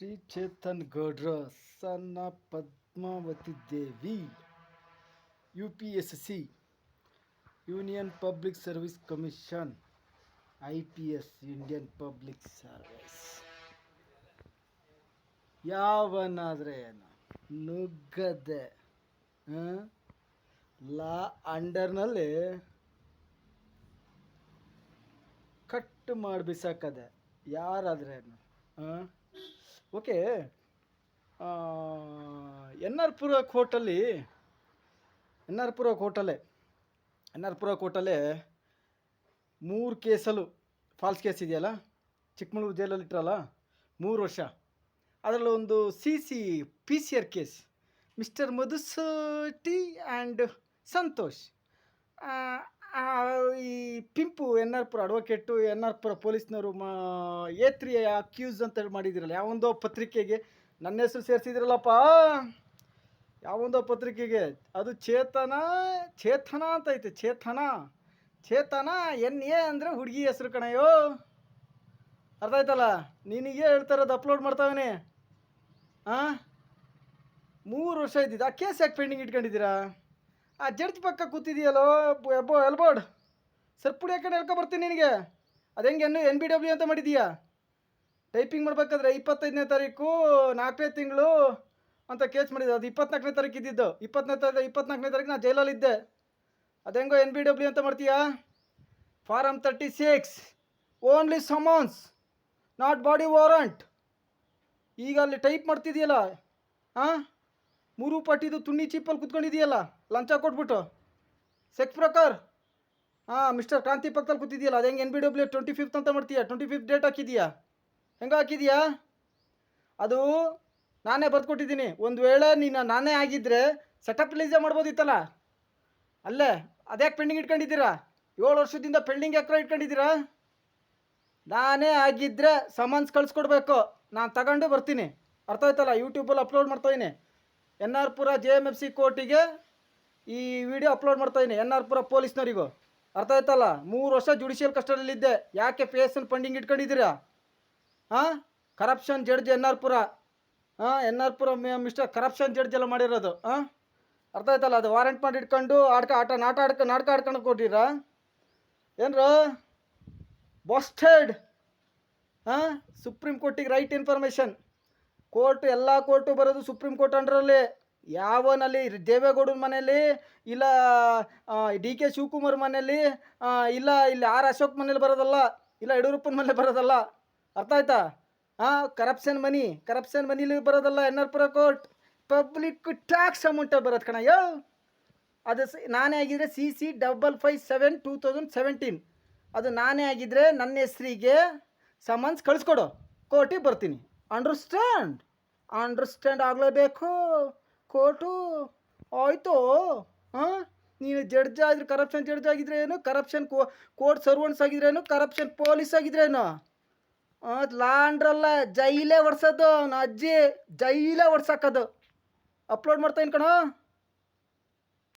ಶ್ರೀ ಚೇತನ್ ಗೌಡ್ರ ಸಣ್ಣ Padmavati Devi UPSC union public service commission IPS Indian public service ಯಾವನಾದರೆ ಏನು ನುಗ್ಗದೆ ಲಾ ಅಂಡರ್ನಲ್ಲಿ ಕಟ್ ಮಾಡಿ ಬಿಸಾಕದೆ ಯಾರಾದ್ರೇನು ಓಕೆ. ಎನ್ ಆರ್ ಪುರ ಕೋರ್ಟಲ್ಲೇ 3 ಕೇಸಲ್ಲೂ ಫಾಲ್ಸ್ ಕೇಸ್ ಇದೆಯಲ್ಲ, ಚಿಕ್ಕಮಗಳೂರು ಜೈಲಲ್ಲಿ ಇಟ್ಟರಲ್ಲ 3 ವರ್ಷ. ಅದರಲ್ಲಿ ಒಂದು PCR ಕೇಸ್, ಮಿಸ್ಟರ್ ಮಧುಸೂಟಿ ಆ್ಯಂಡ್ ಸಂತೋಷ್, ಈ ಪಿಂಪು N R Pura advocate, N R Pura ಪೊಲೀಸ್ನವರು A3 ಅಕ್ಯೂಸ್ ಅಂತ ಮಾಡಿದಿರಲ್ಲ, ಯಾವೊಂದೋ ಪತ್ರಿಕೆಗೆ ನನ್ನ ಹೆಸರು ಸೇರಿಸಿದ್ರಲ್ಲಪ್ಪ, ಯಾವೊಂದೋ ಪತ್ರಿಕೆಗೆ. ಅದು ಚೇತನ ಅಂತ ಐತೆ, ಚೇತನ NA ಅಂದರೆ ಹುಡುಗಿ ಹೆಸರು ಕಣಯ್ಯೋ, ಅರ್ಥ ಆಯ್ತಲ್ಲ? ನಿನಗೆ ಹೇಳ್ತಾರದು, ಅಪ್ಲೋಡ್ ಮಾಡ್ತಾವನೆ. 3 ವರ್ಷ ಇದ್ದಿದ್ದು ಆ ಕೇಸ್ ಯಾಕೆ ಪೆಂಡಿಂಗ್ ಇಟ್ಕೊಂಡಿದ್ದೀರಾ? ಆ ಜಡ್ಜ್ ಪಕ್ಕ ಕೂತಿದೆಯಲ್ಲೋ ಎಲ್ಬೋರ್ಡ್ ಸರ್ಪುಡಿ ಯಾಕಂಡು ಹೇಳ್ಕೊಬರ್ತೀನಿ ನಿನಗೆ. ಅದು ಹೆಂಗೆ NBW ಅಂತ ಮಾಡಿದೀಯಾ? ಟೈಪಿಂಗ್ ಮಾಡಬೇಕಾದ್ರೆ 25ನೇ ತಾರೀಕು 4ನೇ ತಿಂಗಳು ಅಂತ ಕೇಸ್ ಮಾಡಿದ್ದೆ. ಅದು 24ನೇ ತಾರೀಕು ಇದ್ದಿದ್ದು. 24ನೇ ತಾರೀಕು ನಾನು ಜೈಲಲ್ಲಿದ್ದೆ. ಅದು ಹೆಂಗೋ NBW ಅಂತ ಮಾಡ್ತೀಯಾ? Form 36 only summons not body warrant. ಈಗ ಅಲ್ಲಿ ಟೈಪ್ ಮಾಡ್ತಿದೆಯಲ್ಲ, 3 ಪಟ್ಟಿದು ತುಣ್ಣಿ ಚೀಪಲ್ಲಿ ಕುತ್ಕೊಂಡಿದೆಯಲ್ಲ, ಲಂಚ ಕೊಟ್ಬಿಟ್ಟು ಸೆಕ್ಸ್ ಪ್ರಕಾರ. ಮಿಸ್ಟರ್ ಕ್ರಾಂತಿ ಪಕ್ಕದಲ್ಲಿ ಕೂತಿದೆಯಲ್ಲ, ಅದು ಹೆಂಗೆ NBW 25th ಅಂತ ಮಾಡ್ತೀಯಾ? 25th date ಹಾಕಿದೀಯಾ? ಹೆಂಗೆ ಹಾಕಿದೀಯಾ? ಅದು ನಾನೇ ಬರ್ದುಕೊಟ್ಟಿದ್ದೀನಿ. ಒಂದು ವೇಳೆ ನಾನೇ ಆಗಿದ್ದರೆ ಸೆಟಪ್ ರಿಲೀಸೇ ಮಾಡ್ಬೋದಿತ್ತಲ್ಲ ಅಲ್ಲೇ. ಅದ್ಯಾಕೆ ಪೆಂಡಿಂಗ್ ಇಟ್ಕೊಂಡಿದ್ದೀರಾ? 7 ವರ್ಷದಿಂದ ಪೆಂಡಿಂಗ್ ಯಾಕೆ ಇಟ್ಕೊಂಡಿದ್ದೀರಾ? ನಾನೇ ಆಗಿದ್ದರೆ ಸಮನ್ಸ್ ಕಳಿಸ್ಕೊಡ್ಬೇಕು, ನಾನು ತಗೊಂಡು ಬರ್ತೀನಿ. ಅರ್ಥ ಆಯ್ತಲ್ಲ? ಯೂಟ್ಯೂಬಲ್ಲಿ ಅಪ್ಲೋಡ್ ಮಾಡ್ತಾಯಿನಿ. ಎನ್ ಆರ್ ಪುರ JMFC ಕೋರ್ಟಿಗೆ ಈ ವಿಡಿಯೋ ಅಪ್ಲೋಡ್ ಮಾಡ್ತಾಯಿನಿ, ಎನ್ ಆರ್ ಪುರ ಪೊಲೀಸ್ನವರಿಗೂ. ಅರ್ಥ ಆಯ್ತಲ್ಲ? 3 ವರ್ಷ ಜುಡಿಷಿಯಲ್ ಕಸ್ಟಡಿಯಲ್ಲಿದ್ದೆ. ಯಾಕೆ PSL ಪೆಂಡಿಂಗ್ ಇಟ್ಕೊಂಡಿದ್ದೀರಾ? Corruption judge N R Pura mister corruption judge ಎಲ್ಲ ಮಾಡಿರೋದು. ಅರ್ಥ ಆಯ್ತಲ್ಲ? ಅದು ವಾರೆಂಟ್ ಮಾಡಿ ಇಟ್ಕೊಂಡು ನಾಟಕ ಆಡ್ಕೊಂಡು ಕೊಟ್ಟಿರಾ ಏನ್ರ? ಬಾಸ್ಟೆಡ್. ಸುಪ್ರೀಂ ಕೋರ್ಟಿಗೆ ರೈಟ್ ಇನ್ಫಾರ್ಮೇಷನ್. ಎಲ್ಲ ಕೋರ್ಟು ಬರೋದು ಸುಪ್ರೀಂ ಕೋರ್ಟ್ ಅಂಡರಲ್ಲಿ. ಯಾವನಲ್ಲಿ ದೇವೇಗೌಡನ ಮನೆಯಲ್ಲಿ, ಇಲ್ಲ DK ಶಿವಕುಮಾರ್ ಮನೆಯಲ್ಲಿ, ಇಲ್ಲ ಇಲ್ಲಿ R ಅಶೋಕ್ ಮನೇಲಿ ಬರೋದಲ್ಲ, ಇಲ್ಲ ಯಡಿಯೂರಪ್ಪನ ಮನೇಲಿ ಬರೋದಲ್ಲ. ಅರ್ಥ ಆಯ್ತಾ? ಕರಪ್ಷನ್ ಮನಿಲಿ ಬರೋದಲ್ಲ ಎನ್ ಆರ್ ಪುರ ಕೋರ್ಟ್. ಪಬ್ಲಿಕ್ ಟ್ಯಾಕ್ಸ್ ಅಮೌಂಟಲ್ಲಿ ಬರೋದು ಕಣಯ್ಯೋ. ಅದು ನಾನೇ ಆಗಿದ್ರೆ CC557/2017. ಅದು ನಾನೇ ಆಗಿದ್ರೆ ನನ್ನ ಹೆಸರಿಗೆ ಸಮನ್ಸ್ ಕಳಿಸ್ಕೊಡು, ಕೋರ್ಟಿಗೆ ಬರ್ತೀನಿ. ಅಂಡರ್ಸ್ಟ್ಯಾಂಡ್ ಆಗಲೇಬೇಕು ಕೋರ್ಟು. ಆಯಿತು. ನೀನು ಜಡ್ಜ್ ಆಗಿದ್ರೆ ಕರಪ್ಷನ್ ಜಡ್ಜ್ ಆಗಿದ್ರೆ ಏನು, ಕರಪ್ಷನ್ ಕೋರ್ಟ್ ಸರ್ವೆಂಟ್ಸ್ ಆಗಿದ್ರೇನು, ಕರಪ್ಷನ್ ಪೊಲೀಸ್ ಆಗಿದ್ರೇನು, ಲಾಂಡ್ರಲ್ಲ ಜೈಲೇ ಒಡ್ಸೋದು. ಅವನ ಅಜ್ಜಿ ಜೈಲೇ ಒಡ್ಸಾಕೋದು. ಅಪ್ಲೋಡ್ ಮಾಡ್ತಾಯಿನ್ ಕಣ.